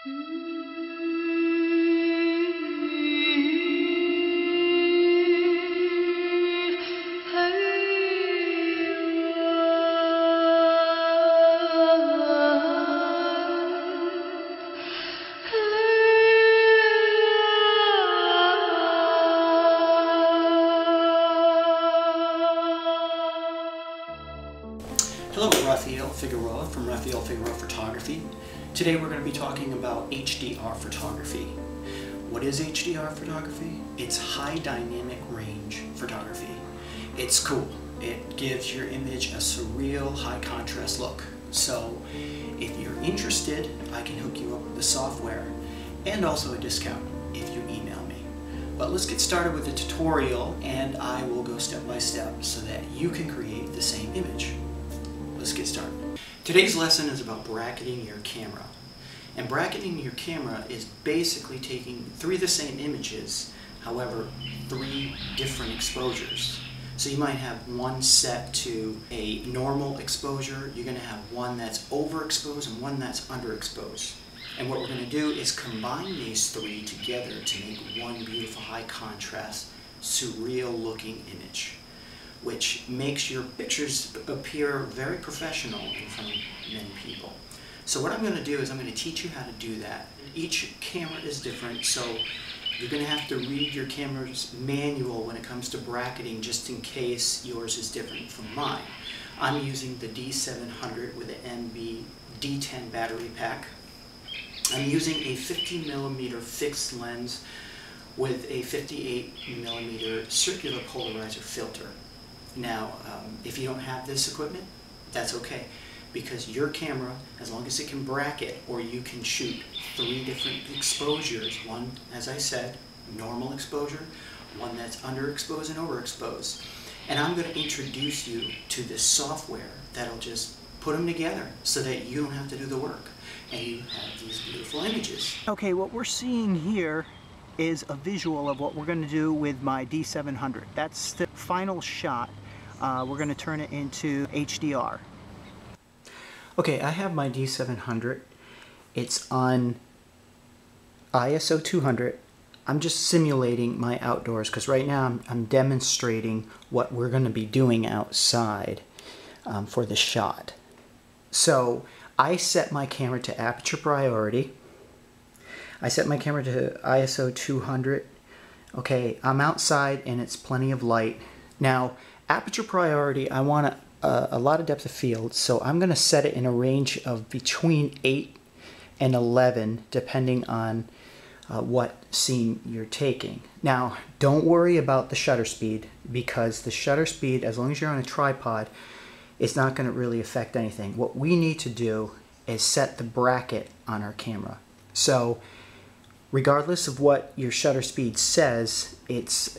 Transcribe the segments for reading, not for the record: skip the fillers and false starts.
Hello, Raphael Figueroa from Raphael Figueroa Photography. Today we're going to be talking about HDR photography. What is HDR photography? It's high dynamic range photography. It's cool. It gives your image a surreal, high contrast look. So if you're interested, I can hook you up with the software and also a discount if you email me. But let's get started with the tutorial, and I will go step by step so that you can create the same image. Let's get started. Today's lesson is about bracketing your camera. And bracketing your camera is basically taking three of the same images, however, three different exposures. So you might have one set to a normal exposure, you're going to have one that's overexposed and one that's underexposed. And what we're going to do is combine these three together to make one beautiful high contrast, surreal looking image, which makes your pictures appear very professional in front of many people. So what I'm going to do is I'm going to teach you how to do that. Each camera is different, so you're going to have to read your camera's manual when it comes to bracketing, just in case yours is different from mine. I'm using the D700 with an MB D10 battery pack. I'm using a 50mm fixed lens with a 58mm circular polarizer filter. Now, if you don't have this equipment, that's okay, because your camera, as long as it can bracket, or you can shoot three different exposures, one, as I said, normal exposure, one that's underexposed and overexposed. And I'm going to introduce you to this software that'll just put them together so that you don't have to do the work, and you have these beautiful images. Okay, what we're seeing here is a visual of what we're going to do with my D700. That's the final shot. We're going to turn it into HDR. Okay, I have my D700. It's on ISO 200. I'm just simulating my outdoors because right now I'm demonstrating what we're going to be doing outside for the shot. So I set my camera to aperture priority. I set my camera to ISO 200. Okay, I'm outside and it's plenty of light. Now, aperture priority, I want a lot of depth of field, so I'm going to set it in a range of between 8 and 11, depending on what scene you're taking. Now, don't worry about the shutter speed, because the shutter speed, as long as you're on a tripod, is not going to really affect anything. What we need to do is set the bracket on our camera. So, regardless of what your shutter speed says, it's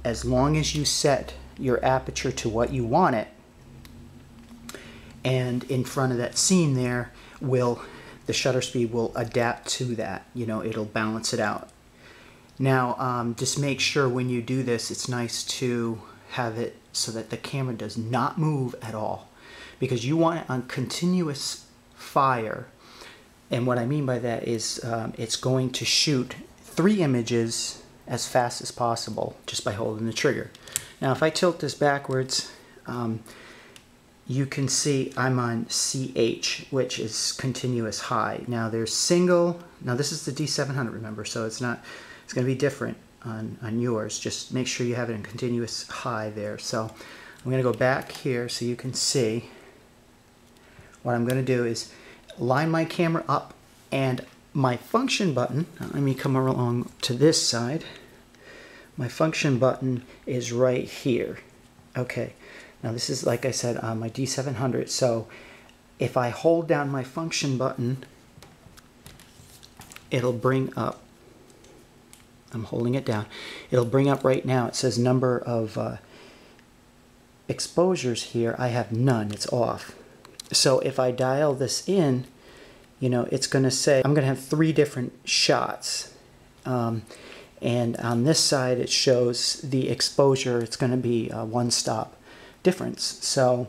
as long as you set your aperture to what you want it, and in front of that scene there, the shutter speed will adapt to that. You know, it'll balance it out. Now, just make sure when you do this, it's nice to have it so that the camera does not move at all, because you want it on continuous fire. And what I mean by that is it's going to shoot three images as fast as possible just by holding the trigger. Now, if I tilt this backwards, you can see I'm on CH, which is continuous high. Now there's single. Now this is the D700, remember, so it's going to be different on yours. Just make sure you have it in continuous high there. So I'm going to go back here so you can see. What I'm going to do is line my camera up, and my function button, let me come along to this side. My function button is right here. Okay, now this is, like I said, on my D700. So if I hold down my function button, it'll bring up, I'm holding it down, it'll bring up right now, it says number of exposures here. I have none, it's off. So if I dial this in, you know, it's going to say I'm going to have three different shots. And on this side it shows the exposure. It's going to be a one-stop difference. So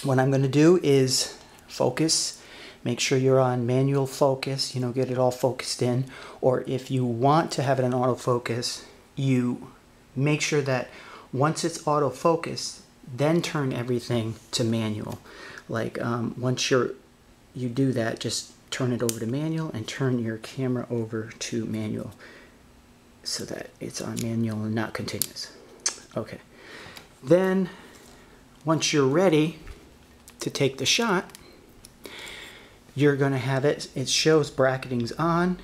what I'm going to do is focus, Make sure you're on manual focus, get it all focused in. Or if you want to have it in autofocus, you make sure that once it's autofocused, then turn everything to manual. Like once you do that, just turn it over to manual and turn your camera over to manual so that it's on manual and not continuous. Okay. Then once you're ready to take the shot, you're going to have it shows bracketing's on,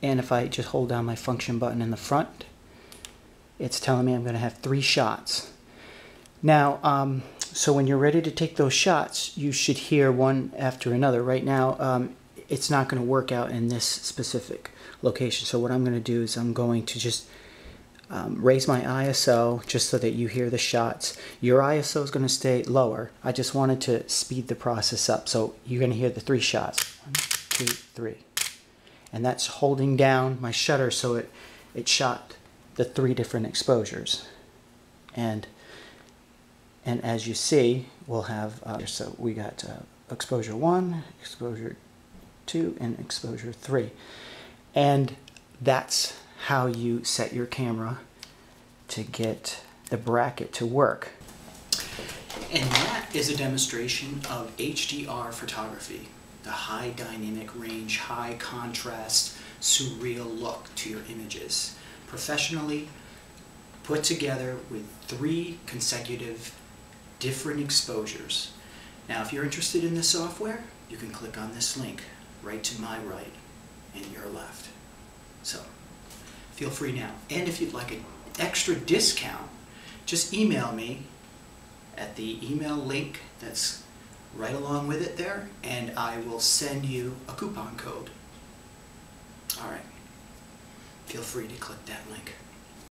and if I just hold down my function button in the front, it's telling me I'm going to have 3 shots. Now, so when you're ready to take those shots, you should hear one after another. Right now, it's not going to work out in this specific location. So what I'm going to do is I'm going to just raise my ISO just so that you hear the shots. Your ISO is going to stay lower. I just wanted to speed the process up. So you're going to hear the 3 shots. 1, 2, 3. And that's holding down my shutter so it shot the 3 different exposures. And as you see, we'll have, so we got exposure 1, exposure 2, and exposure 3. And that's how you set your camera to get the bracket to work. And that is a demonstration of HDR photography, the high dynamic range, high contrast, surreal look to your images, professionally put together with 3 consecutive different exposures. Now, if you're interested in this software, you can click on this link right to my right and your left. So feel free now. And if you'd like an extra discount, just email me at the email link that's right along with it there, and I will send you a coupon code. All right. Feel free to click that link.